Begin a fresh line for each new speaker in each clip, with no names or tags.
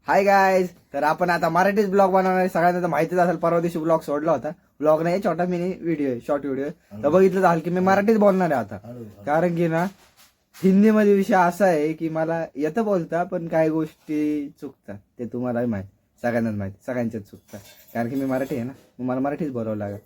Hi guys. तर आपण आता मराठीच ब्लॉग बनवणार आहे. सगळ्यांना तर माहितीच असेल, परवा दिवशी ब्लॉग सोडला होता. ब्लॉग नाही, छोटा मिनी व्हिडिओ आहे, शॉर्ट व्हिडिओ. तर बघितलं झालं की मी मराठीच बोलणार आहे आता. कारण की ना हिंदी मध्ये विषय असा आहे की मला येतं बोलता, पण काही गोष्टी चुकतात. ते तुम्हालाही माहित, सगळ्यांनाच माहिती, सगळ्यांच्याच चुकतात. कारण की मी मराठी आहे ना, मग मला मराठीच बोलावं लागेल.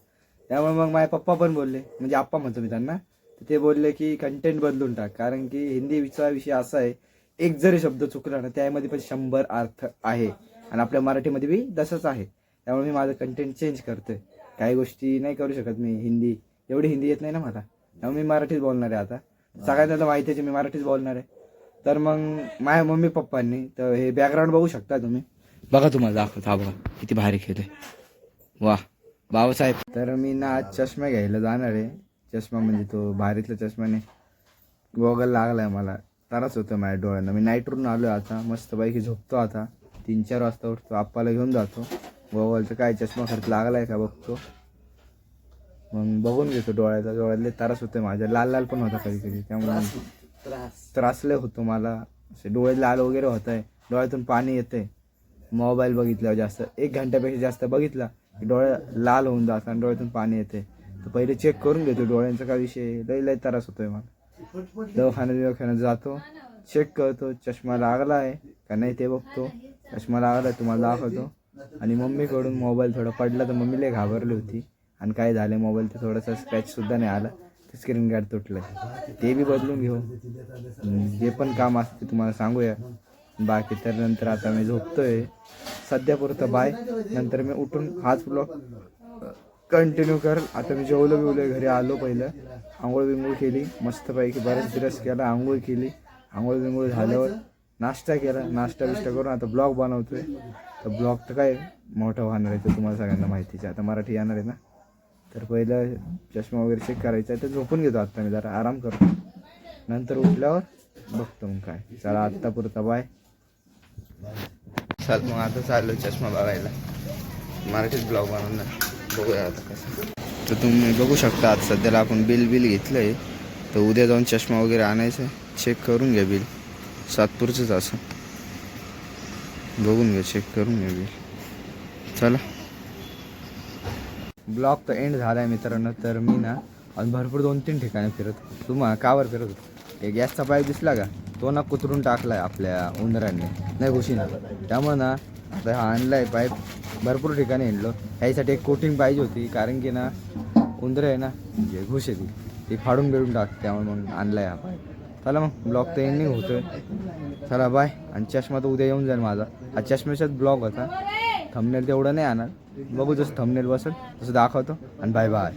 त्यामुळे मग माझे पप्पा पण बोलले, म्हणजे आप्पा म्हणतो मी त्यांना. तर ते बोलले की कंटेंट बदलून टाक, कारण की हिंदीचा विषय असा आहे, एक जरी शब्द चुकला ना त्यामध्ये पण 100 अर्थ आहे. आणि आपल्या मराठीमध्ये बी तसंच आहे. त्यामुळे मी माझं कंटेंट चेंज करतोय. काही गोष्टी नाही करू शकत मी. एवढी हिंदी येत नाही ना मला. त्यामुळे मी मराठीच बोलणार आहे आता. सगळ्यांना तर माहिती आहे मी मराठीच बोलणार आहे. तर मग माझ्या मम्मी पप्पांनी तर हे बॅकग्राऊंड बघू शकता तुम्ही. बघा तुम्हाला दाखवतो, हा बघा किती भारी केलंय. वा बाबासाहेब. तर मी ना आज चष्मा घ्यायला जाणार आहे. चष्मा म्हणजे तो भारीतला चष्माने गॉगल लागलाय मला. त्रास होतो माझ्या डोळ्यांना. मी नाईटवरून आलो आता, मस्तपैकी झोपतो आता. 3-4 वाजता उठतो, आप्पाला घेऊन जातो. गॉगलचं काय चष्मा खर्च लागलाय का बघतो, मग बघून घेतो. डोळ्यातले त्रास होतोय माझ्या. लाल लाल पण होता कधी कधी, त्यामुळे त्रासले होतो मला. असे डोळे लाल वगैरे होत आहे, डोळ्यातून पाणी येते. मोबाईल बघितल्यावर जास्त 1 घंट्यापेक्षा जास्त बघितला की डोळे लाल होऊन जातात आणि डोळ्यातून पाणी येते. तर पहिले चेक करून घेतो डोळ्यांचा काय विषय. लई त्रास होतोय मला. दवाखान्यात जातो, चेक करतो चष्मा लागला आहे का नाही ते बघतो. चष्मा लागला आहे तुम्हाला दाखवतो. आणि मम्मीकडून मोबाईल थोडा पडला तर मम्मी लई घाबरली होती. आणि काय झालं, मोबाईल तर थोडासा स्क्रॅचसुद्धा नाही आला, ते स्क्रीन गार्ड तुटलं आहे, ते बी बदलून घेऊ. जे पण काम असते तुम्हाला सांगूया. बाकी तर नंतर आता मी झोपतोय सध्यापुरतं. बाय. नंतर मी उठून हाच ब्लॉग कंटिन्यू कर. आता मी जेवलो घरी आलो. पहिलं आंघोळ बिंघोळ केली मस्तपैकी, बरेच दिवस केला. आंघोळ केली, आंघोळ बिंघोळ झाल्यावर नाश्ता केला. नाश्ता बिष्टा करून आता ब्लॉग बनवतोय. तर ब्लॉग तर काय मोठं होणार आहे, तर तुम्हाला सगळ्यांना माहितीच आहे. आता मराठी येणार आहे ना, तर पहिलं चष्मा वगैरे चेक करायचा आहे. तर झोपून घेतो आता मी, जरा आराम करतो. नंतर उठल्यावर बघतो मग काय. चला आत्तापुरता बाय. चल मग आता चाललो चष्मा बघायला. मराठीच ब्लॉग बनवणार, बघूया आता कसं. तर तुम्ही बघू शकता आज सध्याला आपण बिल घेतलं आहे. तर उद्या जाऊन चष्मा वगैरे आणायचं, चेक करून घ्या बिल. सातपूरचंच असं बघून घ्या, चेक करून घ्या बिल. चला. ब्लॉग तर एंड झाला आहे मित्रांनो. तर मी ना आज भरपूर 2-3 ठिकाणी फिरत. तुम्हाला कावर फिरत होतो. एक गॅसचा पाईप दिसला का, तो ना कुतरून टाकला आहे आपल्या उंदरांनी, नाही घुशीनं. त्यामुळे ना आता हा आणला आहे पाईप. भरपूर ठिकाणी हिंडलो. ह्यासाठी एक कोटिंग पाहिजे होती, कारण की ना उंदरं आहे ना, म्हणजे घुस येते ती फाडून बिडून टाकते. त्यामुळे मग आणला आहे हा पाईप. चला मग ब्लॉग तर एंडिंग होतोय. चला बाय. आणि चष्मा तर उद्या येऊन जाईल माझा. हा चष्म्याचाच ब्लॉग होता. थंबनेल तेवढं नाही आणणार, बघू जसं थंबनेल बसेल तसं दाखवतो. आणि बाय बाय.